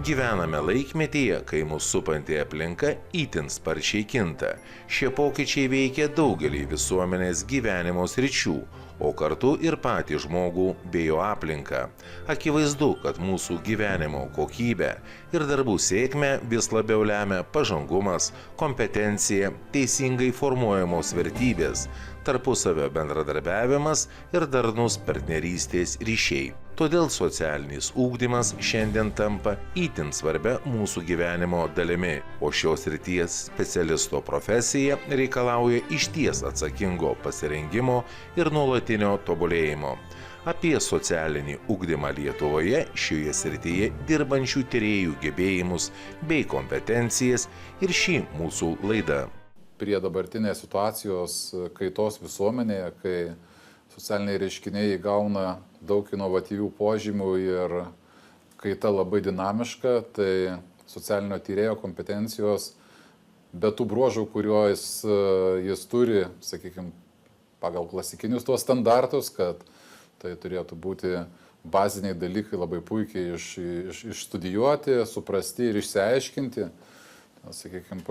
Gyvename laikmetyje, kai mūsų supanti aplinka itin sparčiai kinta. Šie pokyčiai veikia daugelį visuomenės gyvenimo sričių, o kartu ir patį žmogų bei jo aplinką. Akivaizdu, kad mūsų gyvenimo kokybę ir darbų sėkmę vis labiau lemia pažangumas, kompetencija, teisingai formuojamos vertybės, tarpusavio bendradarbiavimas ir darnus partnerystės ryšiai. Todėl socialinis ugdymas šiandien tampa itin svarbia mūsų gyvenimo dalimi, o šios srities specialisto profesija reikalauja išties atsakingo pasirengimo ir nuolatinio tobulėjimo. Apie socialinį ugdymą Lietuvoje šioje srityje dirbančių tyrėjų gebėjimus bei kompetencijas ir šį mūsų laida. Prie dabartinės situacijos kaitos visuomenėje, kai socialiniai reiškiniai įgauna daug inovatyvių požymių ir kaita labai dinamiška, tai socialinio tyrėjo kompetencijos, be tų bruožų, kuriuos jis turi, sakykime, pagal klasikinius tuos standartus, kad tai turėtų būti baziniai dalykai labai puikiai išstudijuoti, suprasti ir išsiaiškinti. Sakykime,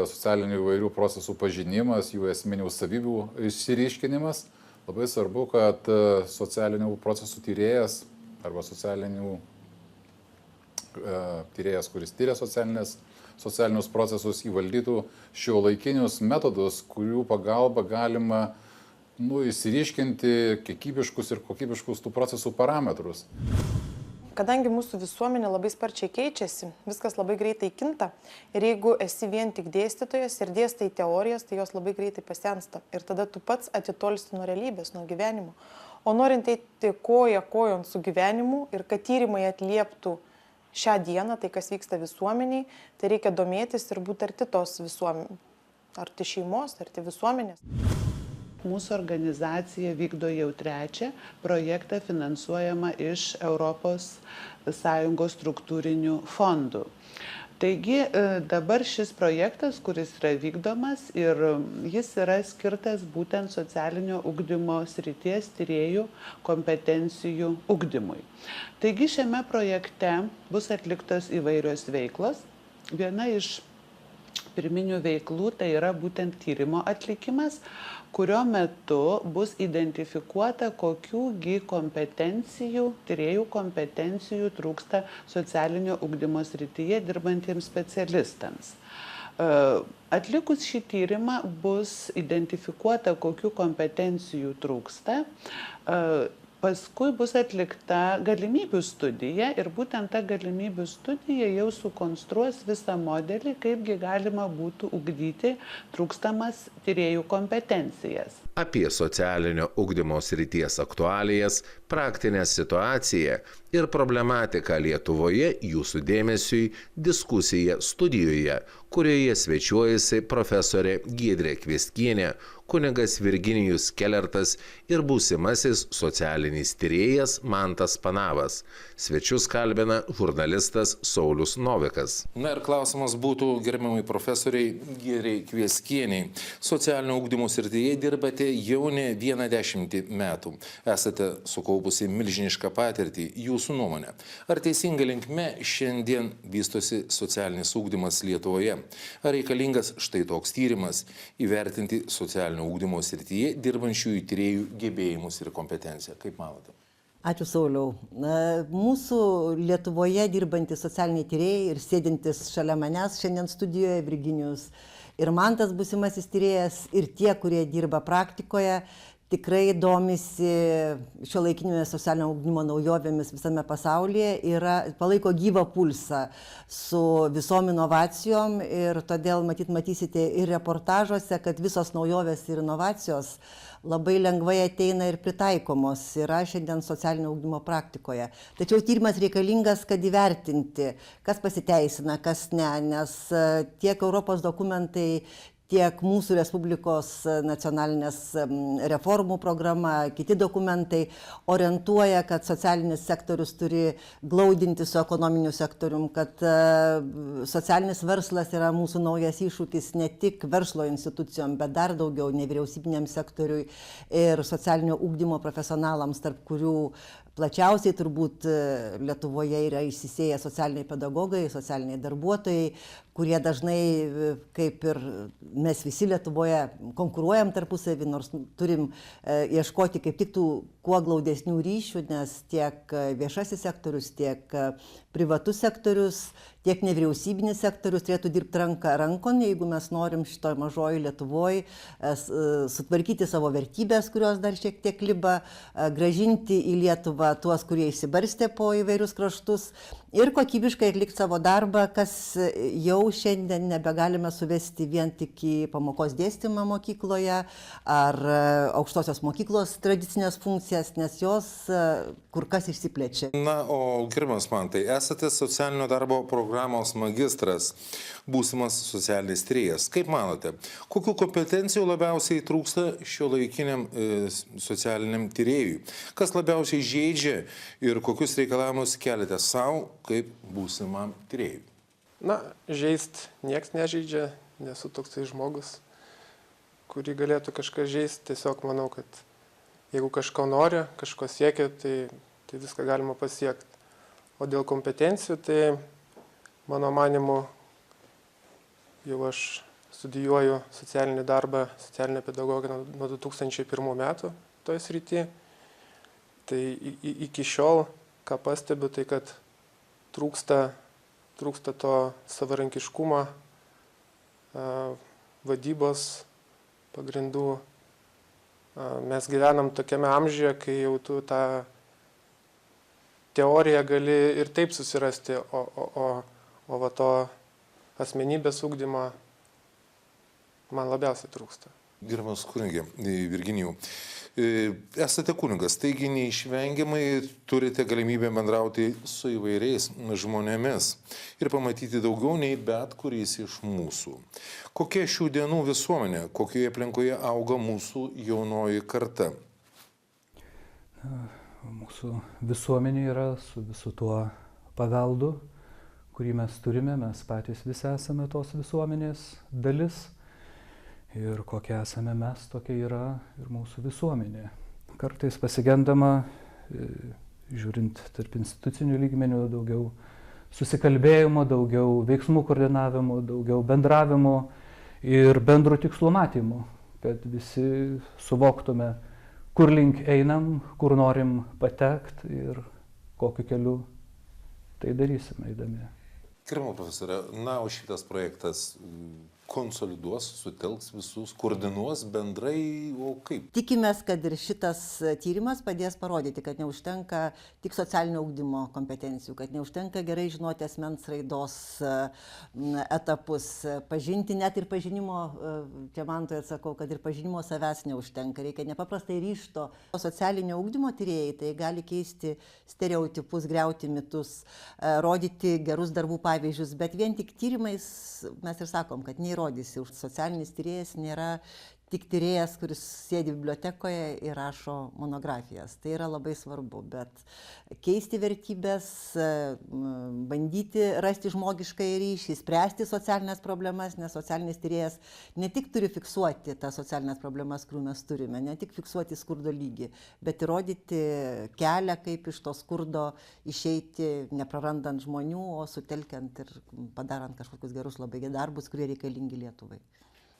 socialinių įvairių procesų pažinimas, jų esminių savybių išsiryškinimas. Labai svarbu, kad socialinių procesų tyrėjas arba tyrėjas, kuris tyria socialinius procesus, įvaldytų šiuolaikinius metodus, kurių pagalba galima išsiryškinti kiekybiškus ir kokybiškus tų procesų parametrus. Kadangi mūsų visuomenė labai sparčiai keičiasi, viskas labai greitai kinta ir jeigu esi vien tik dėstytojas ir dėstai teorijas, tai jos labai greitai pasensta ir tada tu pats atitolsti nuo realybės, nuo gyvenimo. O norint eiti koja kojon su gyvenimu ir kad tyrimai atlieptų šią dieną, tai kas vyksta visuomeniai, tai reikia domėtis ir būti arti tos visuomenės, arti šeimos, arti visuomenės. Mūsų organizacija vykdo jau 3 projektą finansuojamą iš ES struktūrinių fondų. Taigi dabar šis projektas, kuris yra vykdomas ir jis yra skirtas būtent socialinio ugdymo srities tyrėjų kompetencijų ugdymui. Taigi šiame projekte bus atliktos įvairios veiklos. Viena iš pirminių veiklų tai yra būtent tyrimo atlikimas, kurio metu bus identifikuota, kokiųgi kompetencijų, tyrėjų kompetencijų trūksta socialinio ugdymo srityje dirbantiems specialistams. Atlikus šį tyrimą bus identifikuota, kokių kompetencijų trūksta. Paskui bus atlikta galimybių studija ir būtent ta galimybių studija jau sukonstruos visą modelį, kaipgi galima būtų ugdyti trūkstamas tyrėjų kompetencijas. Apie socialinio ugdymo srities aktualijas, praktinę situaciją ir problematiką Lietuvoje jūsų dėmesiui diskusija studijoje, kurioje svečiuojasi profesorė Giedrė Kviestkienė, kunigas Virginijus Kelertas ir būsimasis socialinis tyrėjas Mantas Panavas. Svečius kalbina žurnalistas Saulius Novikas. Na ir klausimas būtų gerbiamai profesoriai Giedrei Kviestkienei. Socialinio ugdymo srityje dirbate jau ne 10 metų. Esate sukaupusi milžinišką patirtį. Jūsų nuomonė, ar teisinga linkme šiandien vystosi socialinis ugdymas Lietuvoje? Ar reikalingas štai toks tyrimas įvertinti socialinio ugdymo srityje dirbančiųjų tyrėjų gebėjimus ir kompetenciją? Kaip manote? Ačiū, Sauliau. Mūsų Lietuvoje dirbantys socialiniai tyrėjai ir sėdintis šalia manęs šiandien studijoje Virginijus ir Mantas būsimasis tyrėjas ir tie, kurie dirba praktikoje, tikrai domisi šiuolaikinėmis socialinio ugdymo naujovėmis visame pasaulyje ir palaiko gyvą pulsą su visom inovacijom ir todėl matysite ir reportažuose, kad visos naujovės ir inovacijos labai lengvai ateina ir pritaikomos yra šiandien socialinio ugdymo praktikoje. Tačiau tyrimas reikalingas, kad įvertinti, kas pasiteisina, kas ne, nes tiek Europos dokumentai, tiek mūsų Respublikos nacionalinės reformų programa, kiti dokumentai orientuoja, kad socialinis sektorius turi glaudinti su ekonominiu sektorium, kad socialinis verslas yra mūsų naujas iššūkis ne tik verslo institucijom, bet dar daugiau nevyriausybiniam sektoriui ir socialinio ugdymo profesionalams, tarp kurių plačiausiai turbūt Lietuvoje yra įsisėję socialiniai pedagogai, socialiniai darbuotojai, kurie dažnai, kaip ir mes visi Lietuvoje, konkuruojam tarpusavį, nors turim ieškoti kaip tik tų kuo glaudesnių ryšių, nes tiek viešasis sektorius, tiek privatus sektorius, tiek nevyriausybinis sektorius turėtų dirbti ranka rankon, jeigu mes norim šitoj mažoji Lietuvoje sutvarkyti savo vertybės, kurios dar šiek tiek liba, gražinti į Lietuvą tuos, kurie išsibarstė po įvairius kraštus ir kokybiškai atlikti savo darbą, kas jau šiandien nebegalime suvesti vien tik į pamokos dėstymą mokykloje ar aukštosios mokyklos tradicinės funkcijas, nes jos kur kas išsiplečia. Na, o gerbiamas Mantai, esate socialinio darbo programos magistras, būsimas socialinis tyrėjas. Kaip manote, kokių kompetencijų labiausiai trūksta šiuolaikiniam socialiniam tyrėjui? Kas labiausiai žeidžia ir kokius reikalavimus keliate savo kaip būsimam tyrėjui? Na, žeist nieks nežeidžia, nesu toksai žmogus, kurį galėtų kažką žeist. Tiesiog manau, kad jeigu kažko nori, kažko siekia, tai viską galima pasiekti. O dėl kompetencijų, tai mano manimu, jau aš studijuoju socialinį darbą, socialinę pedagogiką nuo 2001 metų toje srityje. Tai iki šiol, ką pastebiu, tai kad trūksta to savarankiškumo, vadybos pagrindų. Mes gyvenam tokiame amžiuje, kai jau tu tą teoriją gali ir taip susirasti, o va to asmenybės ugdymo man labiausiai trūksta. Gerbiamas kunige, Virginijau, esate kunigas, taigi neišvengiamai turite galimybę bendrauti su įvairiais žmonėmis ir pamatyti daugiau nei bet kuris iš mūsų. Kokia šių dienų visuomenė, kokioje aplinkoje auga mūsų jaunoji karta? Mūsų visuomenė yra su visu tuo paveldu, kurį mes turime, mes patys visi esame tos visuomenės dalis. Ir kokie esame mes, tokia yra ir mūsų visuomenė. Kartais pasigendama, žiūrint tarp institucinių lygmenių, daugiau susikalbėjimo, daugiau veiksmų koordinavimo, daugiau bendravimo ir bendrų tikslų matymų, kad visi suvoktume, kur link einam, kur norim patekti ir kokiu keliu tai darysime eidami. Gerbiama profesorė, na, o šitas projektas konsoliduos, sutelks visus, koordinuos bendrai, o kaip? Tikimės, kad ir šitas tyrimas padės parodyti, kad neužtenka tik socialinio ugdymo kompetencijų, kad neužtenka gerai žinoti asmens raidos etapus, pažinti net ir pažinimo, čia man tai atsakau, kad ir pažinimo savęs neužtenka, reikia nepaprastai ryžto. Socialinio ugdymo tyrėjai tai gali keisti stereotipus, griauti mitus, rodyti gerus darbų pavyzdžius, bet vien tik tyrimais mes ir sakom, kad neįrodysi. Socialinis tyrėjas nėra tik tyrėjas, kuris sėdi bibliotekoje ir rašo monografijas. Tai yra labai svarbu, bet keisti vertybės, bandyti rasti žmogiškąjį ryšį, spręsti socialinės problemas, nes socialinis tyrėjas ne tik turi fiksuoti tas socialinės problemas, kurių mes turime, ne tik fiksuoti skurdo lygį, bet ir rodyti kelią, kaip iš to skurdo išeiti, neprarandant žmonių, o sutelkiant ir padarant kažkokius gerus labai darbus, kurie reikalingi Lietuvai.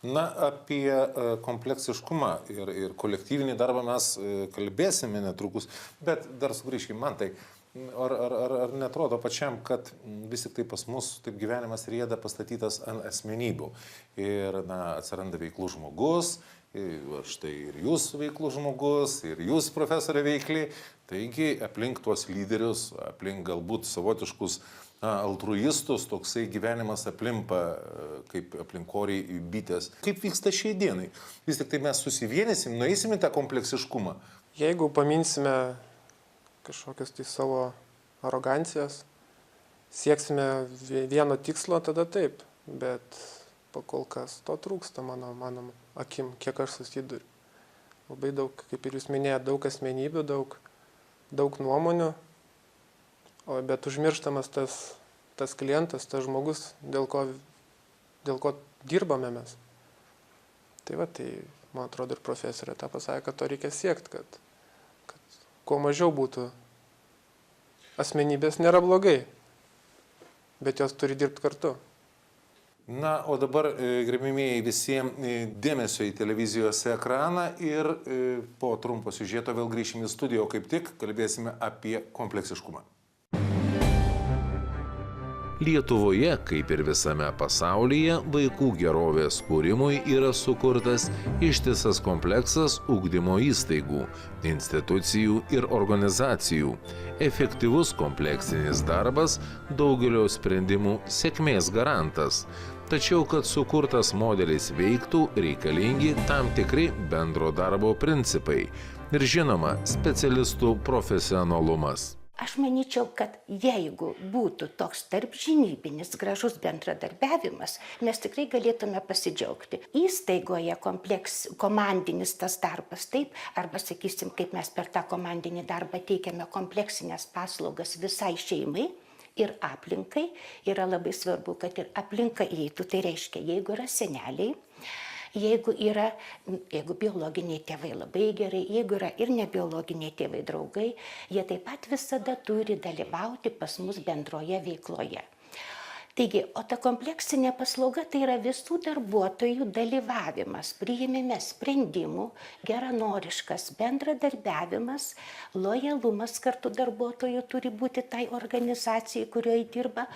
Na, apie kompleksiškumą ir kolektyvinį darbą mes kalbėsime netrukus, bet dar sugrįžkime, man tai, ar netrodo pačiam, kad vis tik tai pas mus taip gyvenimas rieda pastatytas ant asmenybių ir, na, atsiranda veiklus žmogus, štai ir jūs veiklus žmogus, ir jūs, profesorė, veikli, taigi aplink tuos lyderius, aplink galbūt savotiškus altruistus, toksai gyvenimas aplimpa kaip aplinkoriai bitės. Kaip vyksta šiai dienai? Vis tik tai mes susivienysim, nueisim į tą kompleksiškumą. Jeigu paminsime kažkokias tai savo arogancijas, sieksime vieno tikslo, tada taip, bet pakol kas to trūksta mano akim, kiek aš susiduriu. Labai daug, kaip ir jūs minėjote, daug asmenybių, daug nuomonių, bet užmirštamas tas klientas, tas žmogus, dėl ko dirbame mes. Tai man atrodo ir profesorė tą pasakė, kad to reikia siekti, kad kuo mažiau būtų asmenybės nėra blogai, bet jos turi dirbti kartu. Na, o dabar, gerbimieji, visiems dėmesio į televizijos ekraną ir po trumpo siužeto vėl grįšime į studiją, o kaip tik kalbėsime apie kompleksiškumą. Lietuvoje, kaip ir visame pasaulyje, vaikų gerovės kūrimui yra sukurtas ištisas kompleksas ugdymo įstaigų, institucijų ir organizacijų. Efektyvus kompleksinis darbas daugelio sprendimų sėkmės garantas. Tačiau, kad sukurtas modelis veiktų, reikalingi tam tikri bendro darbo principai ir, žinoma, specialistų profesionalumas. Aš manyčiau, kad jeigu būtų toks tarpžinybinis gražus bendradarbiavimas, mes tikrai galėtume pasidžiaugti. Įstaigoje komandinis tas darbas, taip, arba sakysim, kaip mes per tą komandinį darbą teikiame kompleksinės paslaugas visai šeimai ir aplinkai, yra labai svarbu, kad ir aplinka įeitų. Tai reiškia, jeigu yra seneliai, jeigu biologiniai tėvai labai gerai, jeigu yra ir nebiologiniai tėvai draugai, jie taip pat visada turi dalyvauti pas mus bendroje veikloje. Taigi, o ta kompleksinė paslauga tai yra visų darbuotojų dalyvavimas, priėmime sprendimų, geranoriškas bendradarbiavimas, lojalumas kartu darbuotojų turi būti tai organizacijai, kurioje dirba.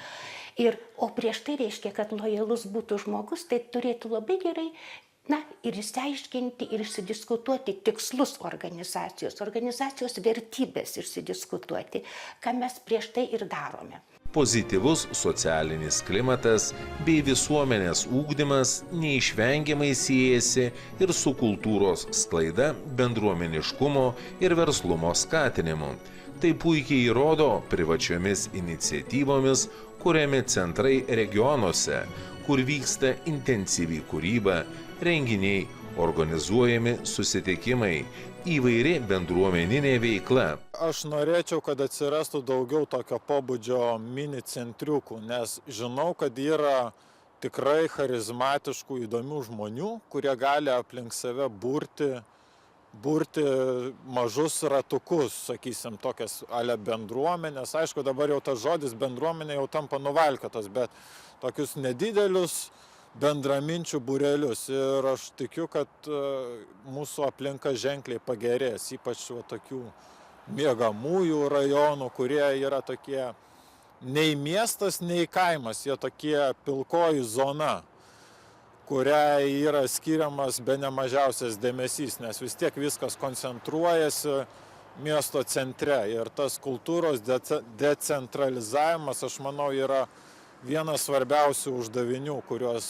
O prieš tai reiškia, kad lojalus būtų žmogus, tai turėtų labai gerai ir išsiaiškinti ir išsidiskutuoti tikslus organizacijos vertybės išsidiskutuoti, ką mes prieš tai ir darome. Pozityvus socialinis klimatas bei visuomenės ugdymas neišvengiamai siejasi ir su kultūros sklaida, bendruomeniškumo ir verslumo skatinimu. Tai puikiai įrodo privačiomis iniciatyvomis, kuriami centrai regionuose, kur vyksta intensyvi kūryba, renginiai, organizuojami susitikimai, įvairi bendruomeninė veikla. Aš norėčiau, kad atsirastų daugiau tokio pobūdžio mini centriukų, nes žinau, kad yra tikrai charizmatiškų, įdomių žmonių, kurie gali aplink save burti mažus ratukus, sakysim, tokias ale bendruomenės. Aišku, dabar jau tas žodis bendruomenė jau tampa nuvalkiotas, bet tokius nedidelius bendraminčių būrelius. Ir aš tikiu, kad mūsų aplinka ženkliai pagerės, ypač tokių miegamųjų rajonų, kurie yra tokie nei miestas, nei kaimas, jie tokie pilkoji zona, kuriai yra skiriamas bene mažiausias dėmesys, nes vis tiek viskas koncentruojasi miesto centre. Ir tas kultūros decentralizavimas, aš manau, yra vienas svarbiausių uždavinių, kuriuos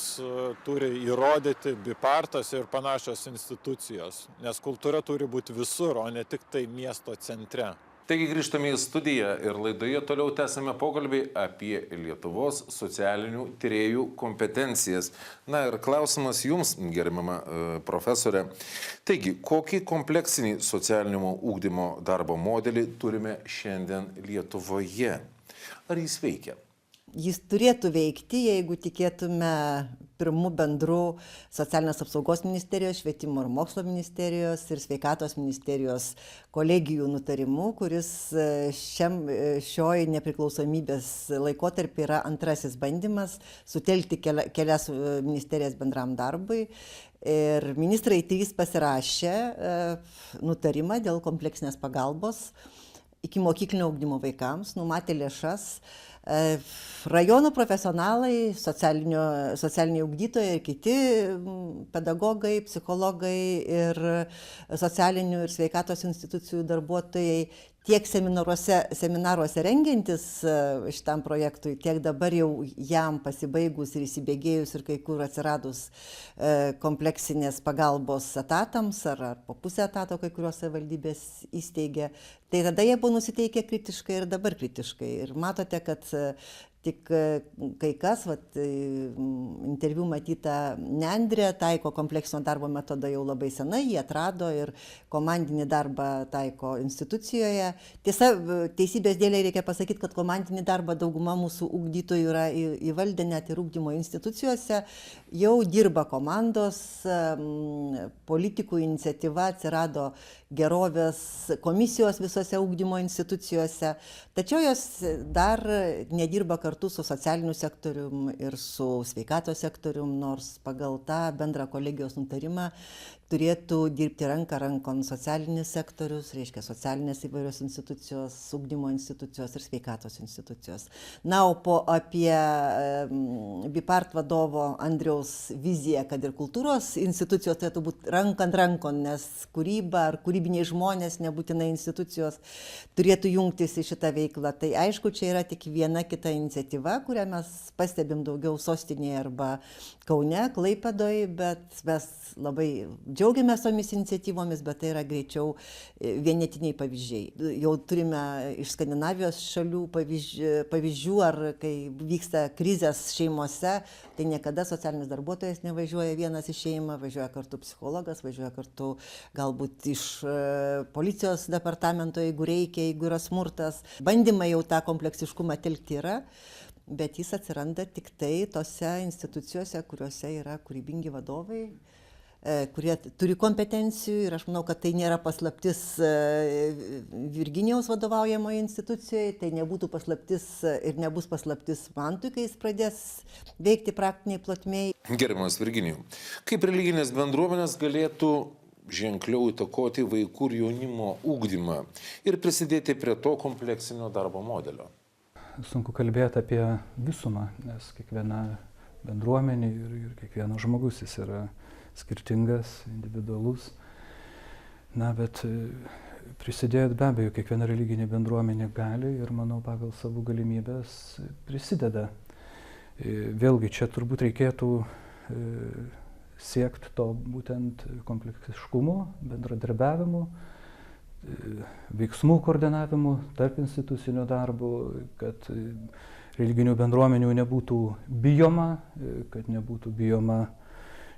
turi įrodyti bipartas ir panašios institucijos, nes kultūra turi būti visur, o ne tik tai miesto centre. Taigi grįžtame į studiją ir laidoje toliau tęsime pokalbį apie Lietuvos socialinių tyrėjų kompetencijas. Na ir klausimas jums, gerbiama profesorė. Taigi, kokį kompleksinį socialinio ugdymo darbo modelį turime šiandien Lietuvoje? Ar jis veikia? Jis turėtų veikti, jeigu tikėtume pirmų bendrų socialinės apsaugos ministerijos, švietimo ir mokslo ministerijos ir sveikatos ministerijos kolegijų nutarimu, kuris šioj nepriklausomybės laikotarpį yra antrasis bandymas sutelkti kelias ministerijas bendram darbui. Ir ministrai 3 pasirašė nutarimą dėl kompleksinės pagalbos ikimokyklinio ugdymo vaikams, numatė lėšas. Rajono profesionalai, socialiniai ugdytojai ir kiti pedagogai, psichologai ir socialinių ir sveikatos institucijų darbuotojai tiek seminaruose rengiantis šitam projektui, tiek dabar jau jam pasibaigus ir įsibėgėjus ir kai kur atsiradus kompleksinės pagalbos etatams ar po pusę etato kai kurios savivaldybės įsteigė. Tai tada jie buvo nusiteikę kritiškai ir dabar kritiškai. Ir matote, kad Tik kai kas, interviu matyta Nendrė, taiko kompleksinio darbo metodą jau labai senai, jie atrado ir komandinį darbą taiko institucijoje. Tiesa, teisybės dėlei reikia pasakyti, kad komandinį darbą dauguma mūsų ugdytojų yra įvaldę net ir ugdymo institucijose, jau dirba komandos, politikų iniciatyva, atsirado gerovės komisijos visose ugdymo institucijose, tačiau jos dar nedirba kartu su socialiniu sektorium ir su sveikatos sektorium, nors pagal tą bendrą kolegijos nutarimą turėtų dirbti ranką rankon socialinis sektorius, reiškia socialinės įvairios institucijos, ugdymo institucijos ir sveikatos institucijos. Na, o apie BIPART vadovo Andriaus viziją, kad ir kultūros institucijos turėtų būti rankant rankon, nes kūryba ar kūrybiniai žmonės, nebūtinai institucijos, turėtų jungtis į šitą veiklą. Tai aišku, čia yra tik viena kita iniciatyva, kurią mes pastebim daugiau sostinėje arba Kaune, Klaipėdoje, bet mes labai džiaugiamės tomis iniciatyvomis, bet tai yra greičiau vienetiniai pavyzdžiai. Jau turime iš Skandinavijos šalių pavyzdžių, ar kai vyksta krizės šeimose, tai niekada socialinis darbuotojas nevažiuoja vienas į šeimą, važiuoja kartu psichologas, važiuoja kartu galbūt iš policijos departamento, jeigu reikia, jeigu yra smurtas. Bandymai jau tą kompleksiškumą telkti yra, bet jis atsiranda tik tai tose institucijose, kuriuose yra kūrybingi vadovai, kurie turi kompetencijų, ir aš manau, kad tai nėra paslaptis Virginijaus vadovaujamoje institucijoje, tai nebūtų paslaptis ir nebus paslaptis Mantui, kai jis pradės veikti praktiniai plotmėj. Gerbiamas Virginijau, kaip religinės bendruomenės galėtų ženkliau įtakoti vaikų ir jaunimo ugdymą ir prisidėti prie to kompleksinio darbo modelio? Sunku kalbėti apie visumą, nes kiekviena bendruomenė ir kiekvienas žmogus jis yra skirtingas, individualus. Na, bet prisidėti be abejo kiekviena religinė bendruomenė gali ir, manau, pagal savo galimybės prisideda. Vėlgi, čia turbūt reikėtų siekti to būtent kompleksiškumo, bendradarbiavimo, veiksmų koordinavimų, tarp institucinio darbo, kad religinių bendruomenių nebūtų bijoma, kad nebūtų bijoma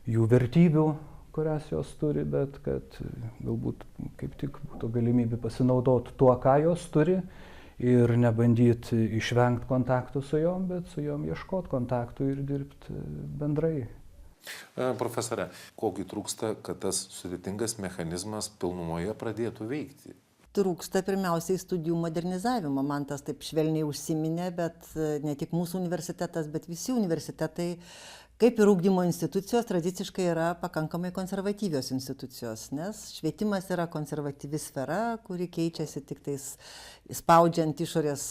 jų vertybių, kurias jos turi, bet kad galbūt kaip tik būtų galimybė pasinaudoti tuo, ką jos turi ir nebandyti išvengti kontaktų su jom, bet su jom ieškoti kontaktų ir dirbti bendrai. Profesore, kogi trūksta, kad tas sudėtingas mechanizmas pilnumoje pradėtų veikti? Trūksta pirmiausiai studijų modernizavimo. Man tas taip švelniai užsiminė, bet ne tik mūsų universitetas, bet visi universitetai, kaip ir ugdymo institucijos, tradiciškai yra pakankamai konservatyvios institucijos, nes švietimas yra konservatyvi sfera, kuri keičiasi tik tais spaudžiant išorės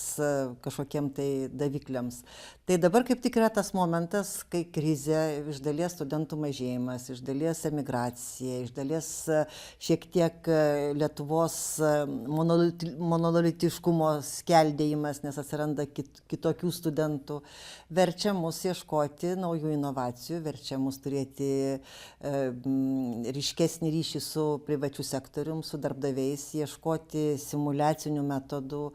kažkokiem tai davikliams. Tai dabar kaip tik yra tas momentas, kai krizė, iš dalies studentų mažėjimas, iš dalies emigracija, iš dalies šiek tiek Lietuvos monolitiškumo skeldėjimas, nes atsiranda kitokių studentų, verčia mus ieškoti naujų inovacijų, verčia mus turėti ryškesnį ryšį su privačiu sektorium, su darbdaviais, ieškoti simuliacinių metodų,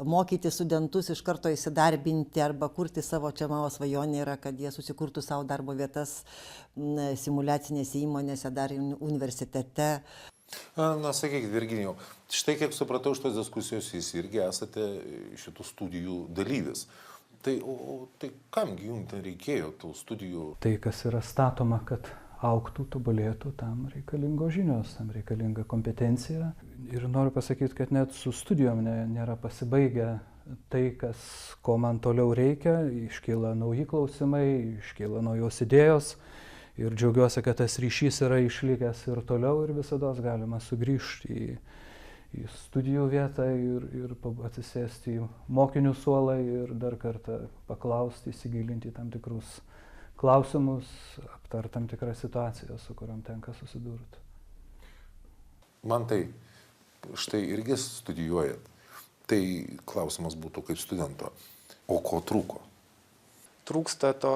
mokyti studentus iš karto įsidarbinti arba kurti savo, čia mano svajonė yra, kad jie susikurtų savo darbo vietas simuliacinėse įmonėse, dar universitete. Na, sakykit, Virginijau, štai kiek supratau iš tos diskusijos, jūs irgi esate šitų studijų dalyvis. Tai kamgi jums ten reikėjo tų studijų? Tai, kas yra statoma, kad augtų, tobulėtų, tam reikalingos žinios, tam reikalinga kompetencija. Ir noriu pasakyti, kad net su studijom nėra pasibaigę tai, ko man toliau reikia, iškyla nauji klausimai, iškyla naujos idėjos. Ir džiaugiuosi, kad tas ryšys yra išlikęs ir toliau ir visada galima sugrįžti į studijų vietą ir atsisėsti į mokinių suolą ir dar kartą paklausti, įsigilinti į tam tikrus klausimus, aptar tam tikrą situaciją, su kuriam tenka susidurti. Man tai, štai irgi studijuojat, tai klausimas būtų kaip studento, o ko trūko? Trūksta to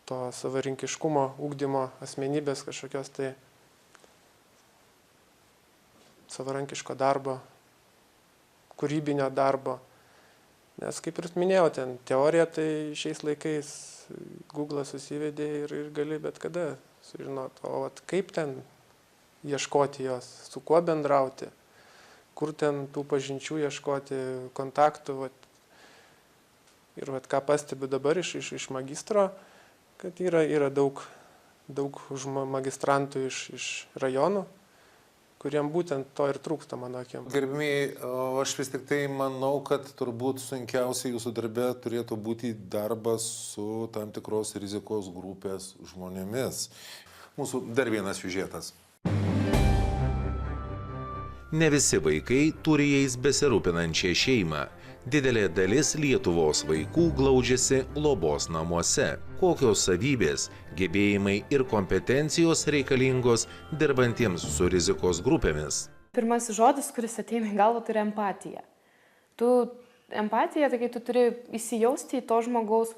savarankiškumo, ugdymo, asmenybės kažkokios tai savarankiško darbo, kūrybinio darbo. Nes kaip ir minėjau, ten teorija, tai šiais laikais Google susivedi ir gali bet kada sužinoti. O kaip ten ieškoti jos, su kuo bendrauti, kur ten tų pažinčių ieškoti, kontaktų. Ir ką pastebiu dabar iš magistro, kad yra daug magistrantų iš rajonų, kuriem būtent to ir trūksta, mano akim. Gerbimiai, aš vis tik tai manau, kad turbūt sunkiausia jūsų darbe turėtų būti darbas su tam tikros rizikos grupės žmonėmis. Mūsų dar vienas siužetas. Ne visi vaikai turi jais besirūpinančią šeimą. Didelė dalis Lietuvos vaikų glaudžiasi globos namuose. Kokios savybės, gebėjimai ir kompetencijos reikalingos dirbantiems su rizikos grupėmis? Pirmasis žodis, kuris ateina į galvą, tai yra empatija. Empatija, tai kai tu turi įsijausti į to žmogaus,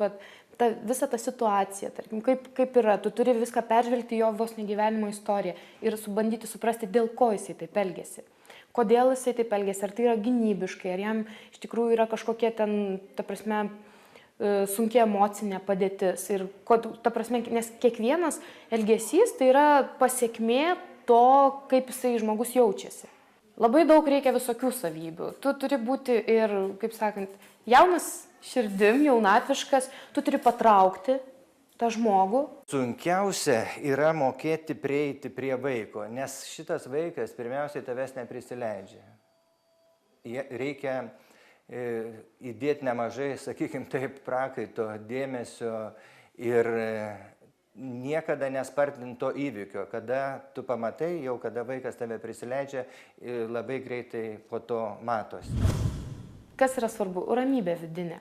visą tą situaciją, tarkim, kaip yra, tu turi viską peržvelgti jo vos negyvenimo istoriją ir bandyti suprasti, dėl ko jisai taip elgiasi. Kodėl jisai taip elgiasi, ar tai yra gynybiškai, ar jam iš tikrųjų yra kažkokia ten, ta prasme, sunkia emocinė padėtis. Ir, ta prasme, nes kiekvienas elgesys tai yra pasiekmė to, kaip jisai žmogus jaučiasi. Labai daug reikia visokių savybių. Tu turi būti ir, kaip sakant, jaunas širdim, jaunatviškas, tu turi patraukti tą žmogų. Sunkiausia yra mokėti prieiti prie vaiko, nes šitas vaikas pirmiausiai tavęs neprisileidžia. Reikia įdėti nemažai, sakykime taip, prakaito, dėmesio ir niekada nespartinti to įvykio. Kada tu pamatai, jau kada vaikas tave prisileidžia, labai greitai po to matosi. Kas yra svarbu? Ramybė vidinė.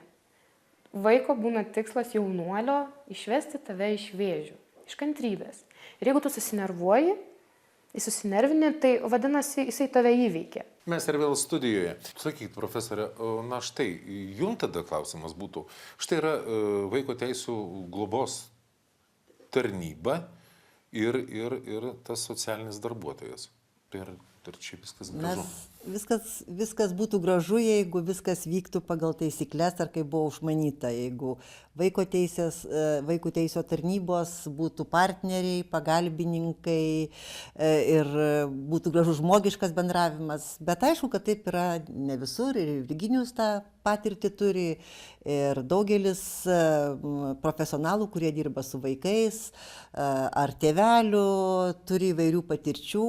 Vaiko būna tikslas jaunuolio išvesti tave iš vėžių, iš kantrybės. Ir jeigu tu susinervuoji, susinervini, tai vadinasi, jisai tave įveikia. Mes ir vėl studijoje. Sakyk, profesorė, na štai, jum tada klausimas būtų. Štai yra vaiko teisų globos tarnyba ir tas socialinis darbuotojas. Ir čia viskas gražu. Viskas būtų gražu, jeigu viskas vyktų pagal taisyklės ar kaip buvo užmanyta. Jeigu vaikų teisų tarnybos būtų partneriai, pagalbininkai ir būtų gražus žmogiškas bendravimas. Bet aišku, kad taip yra ne visur ir Virginijus tą patirtį turi ir daugelis profesionalų, kurie dirba su vaikais ar tėvelių, turi įvairių patirčių.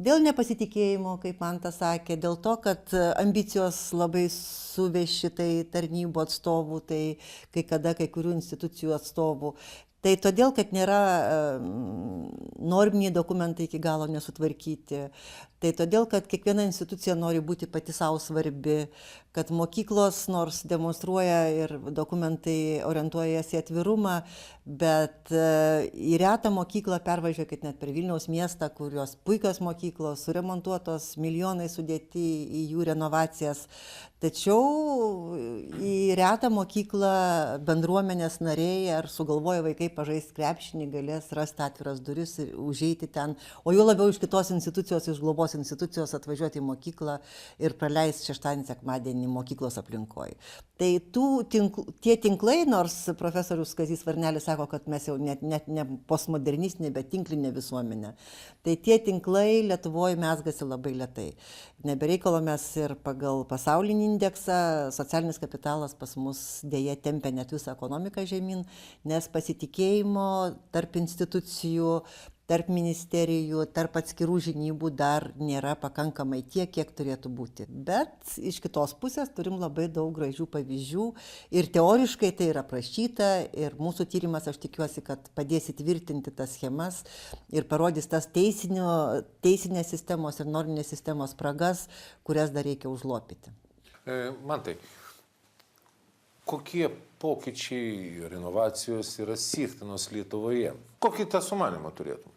Dėl nepasitikėjimo, kaip Mantas sakė, dėl to, kad ambicijos labai suveši tai tarnybų atstovų, tai kai kada kai kurių institucijų atstovų. Tai todėl, kad nėra norminiai dokumentai iki galo nesutvarkyti. Tai todėl, kad kiekviena institucija nori būti pati savo svarbi, kad mokyklos nors demonstruoja ir dokumentai orientuojasi į atvirumą, bet į retą mokyklą pervažiuokit net per Vilniaus miestą, kurios puikios mokyklos, suremontuotos, milijonai sudėti į jų renovacijas. Tačiau į retą mokyklą bendruomenės nariai ar sugalvoja vaikai pažaisti krepšinį, galės rasti atviras duris ir užeiti ten, o jau labiau iš kitos institucijos, iš globos institucijos atvažiuoti į mokyklą ir praleisti šeštadienį, sekmadienį mokyklos aplinkoje. Tai tie tinklai, nors profesorius Kazys Varnelis sako, kad mes jau net ne postmodernistinė, bet tinklinė visuomenė, tai tie tinklai Lietuvoje mezgasi labai lėtai. Nebereikalo mes ir pagal pasaulinį indeksą socialinis kapitalas pas mus dėja tempia net visą ekonomiką žemyn, nes pasitikėjimo tarp institucijų, tarp ministerijų, tarp atskirų žinybų dar nėra pakankamai tiek, kiek turėtų būti. Bet iš kitos pusės turim labai daug gražių pavyzdžių ir teoriškai tai yra aprašyta ir mūsų tyrimas, aš tikiuosi, kad padės įtvirtinti tas schemas ir parodys tas teisinės sistemos ir norminės sistemos spragas, kurias dar reikia užlopyti. Mantai, kokie pokyčiai ir inovacijos yra siektinos Lietuvoje? Kokį tą sumanimą turėtum?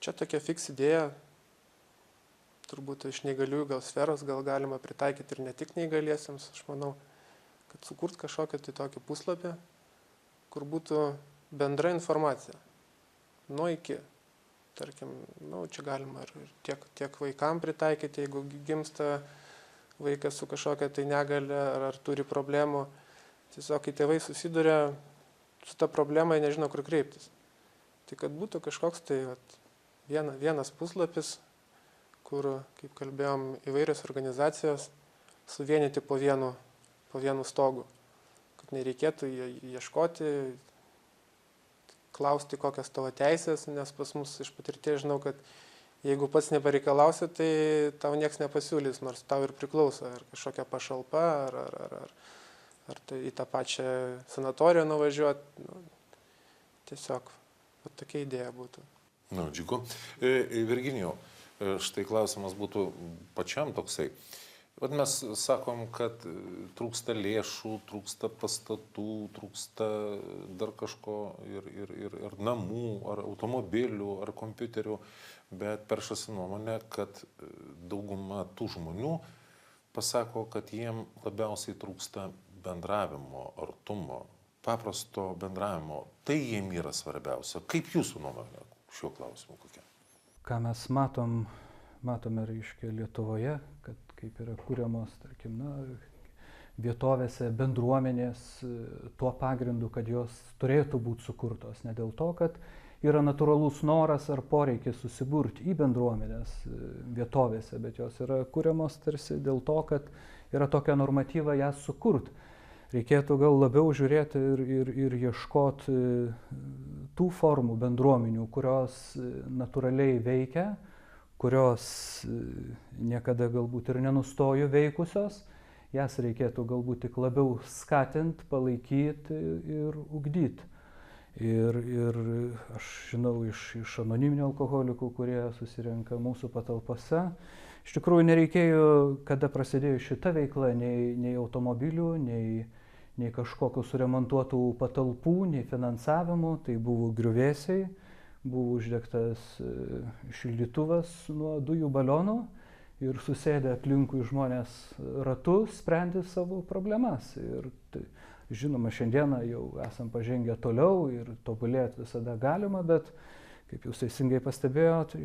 Čia tokia fiks idėja, turbūt iš neįgaliųjų gal sferos gal galima pritaikyti ir ne tik neįgaliesiems. Aš manau, kad sukurt kažkokią tai tokį puslapį, kur būtų bendra informacija. Nuo iki. Tarkim, čia galima ir tiek vaikam pritaikyti, jeigu gimsta vaikas su kažkokia tai negale ar turi problemų. Tiesiog, kai tėvai susiduria su ta problema, jie nežino, kur kreiptis. Tai kad būtų kažkoks tai vienas puslapis, kur, kaip kalbėjom, įvairios organizacijos suvienyti po vienu stogu. Kad nereikėtų ieškoti, klausti, kokios tavo teisės, nes pas mus iš patirties žinau, kad jeigu pats nepareikalausi, tai tau nieks nepasiūlys, nors tau ir priklauso, ar kažkokia pašalpa, ar tai į tą pačią sanatoriją nuvažiuoti. Tiesiog, tokia idėja būtų. Džiugu. Virginijau, štai klausimas būtų pačiam toksai. Mes sakom, kad trūksta lėšų, trūksta pastatų, trūksta dar kažko ir namų, ar automobilių, ar kompiuterių, bet peršasi nuomonė, kad dauguma tų žmonių pasako, kad jiem labiausiai trūksta bendravimo, artumo, paprasto bendravimo. Tai jiem yra svarbiausia. Kaip jūsų nuomonė šiuo klausimu kokia? Ką mes matome, reiškia, Lietuvoje, kad kaip yra kuriamos, tarkim, vietovėse bendruomenės tuo pagrindu, kad jos turėtų būti sukurtos. Ne dėl to, kad yra natūralus noras ar poreikis susiburti į bendruomenės vietovėse, bet jos yra kuriamos tarsi dėl to, kad yra tokia normatyva jas sukurti. Reikėtų gal labiau žiūrėti ir ieškoti tų formų bendruomenių, kurios natūraliai veikia, kurios niekada galbūt ir nenustojo veikusios, jas reikėtų galbūt tik labiau skatinti, palaikyti ir ugdyti. Ir aš žinau iš anoniminių alkoholikų, kurie susirenka mūsų patalpose, iš tikrųjų nereikėjo, kada prasidėjo šita veikla, nei automobilių, nei kažkokių suremontuotų patalpų, nei finansavimų, tai buvo griuvėsiai. Buvo uždegtas šildytuvas nuo dujų balionų ir susėdę aplinkui žmonės ratu sprendė savo problemas. Ir tai, žinoma, šiandieną jau esam pažengę toliau ir tobulėti visada galima, bet, kaip jūs teisingai pastebėjot,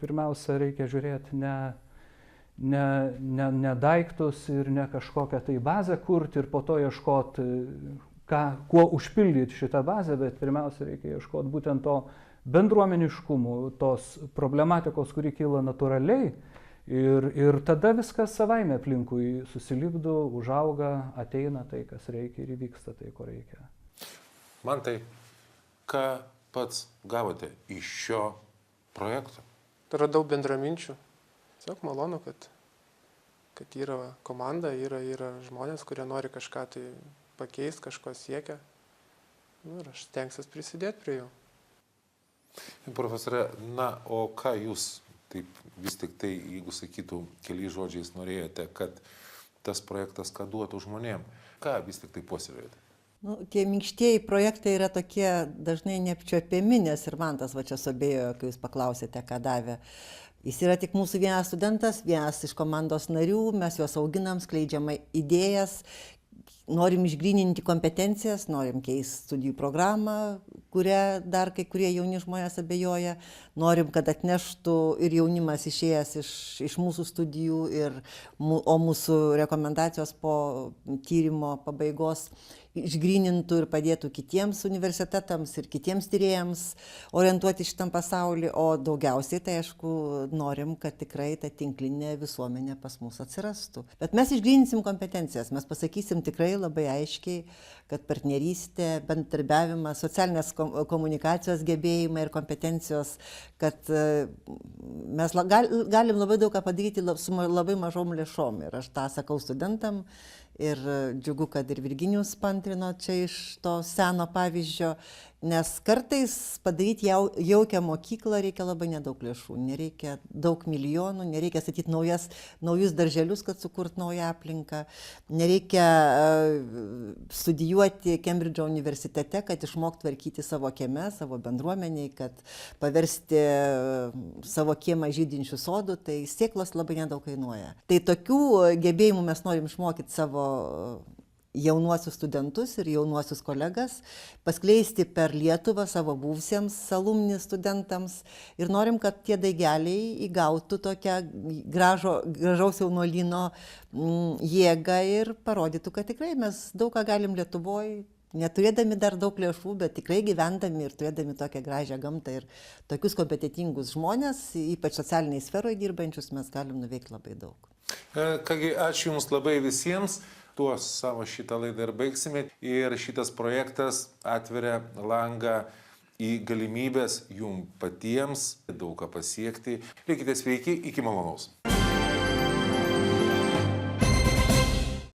pirmiausia reikia žiūrėti ne daiktus ir ne kažkokią tai bazę kurti ir po to ieškoti, kuo užpildyti šitą bazę, bet pirmiausia reikia ieškoti būtent to bendruomeniškumų, tos problematikos, kuri kyla natūraliai ir tada viskas savaime aplinkui susilipdo, užauga, ateina tai, kas reikia ir įvyksta tai, ko reikia. Mantai, ką pats gavote iš šio projekto? Radau bendraminčių. Tiesiog malonu, kad yra komanda, yra žmonės, kurie nori kažką tai pakeisti, kažko siekia. Ir aš stengsiuosi prisidėti prie jų. Profesorė, o ką jūs taip vis tik tai, jeigu sakytų keliais žodžiais, norėjote, kad tas projektas ką duotų žmonėm? Ką vis tik tai puoselėjate? Tie minkštieji projektai yra tokie dažnai neapčiuopiami, nes ir man tas čia suabėjo, kai jūs paklausėte, ką davė. Jis yra tik mūsų vienas studentas, vienas iš komandos narių, mes juos auginam, skleidžiam idėjas, norim išgryninti kompetencijas, norim keisti studijų programą, kurią dar kai kurie jauni žmonės abejoja, norim, kad atneštų ir jaunimas išėjęs iš mūsų studijų, o mūsų rekomendacijos po tyrimo pabaigos išgrynintų ir padėtų kitiems universitetams ir kitiems tyrėjams orientuoti šitam pasaulį, o daugiausiai tai aišku norim, kad tikrai ta tinklinė visuomenė pas mus atsirastų. Bet mes išgryninsim kompetencijas, mes pasakysim tikrai labai aiškiai, kad partnerystė, bendradarbiavimas, socialinės komunikacijos gebėjimai ir kompetencijos, kad mes galim labai daug ką padaryti su labai mažom lėšom. Ir aš tą sakau studentam. Ir džiugu, kad ir Virginijus pantrino čia iš to seno pavyzdžio, nes kartais padaryti jaukią mokyklą reikia labai nedaug lėšų, nereikia daug milijonų, nereikia statyti naujus darželius, kad sukurt naują aplinką, nereikia studijuoti Kembridžo universitete, kad išmokt tvarkyti savo kieme, savo bendruomeniai, kad paversti savo kiemą žydinčių sodų, tai sėklos labai nedaug kainuoja. Tai tokių gebėjimų mes norim išmokyti savo jaunuosius studentus ir jaunuosius kolegas, paskleisti per Lietuvą savo buvusiems alumni studentams ir norim, kad tie daigeliai įgautų tokią gražaus jaunuolyno jėgą ir parodytų, kad tikrai mes daug ką galim Lietuvoje, neturėdami dar daug lėšų, bet tikrai gyvendami ir turėdami tokią gražią gamtą ir tokius kompetitingus žmonės, ypač socialiniai sferoje dirbančius, mes galim nuveikti labai daug. Kągi, ačiū Jums labai visiems. Tuo savo šitą laidą ir baigsime. Ir šitas projektas atveria langą į galimybės Jums patiems daug ką pasiekti. Likite sveiki, iki malonaus.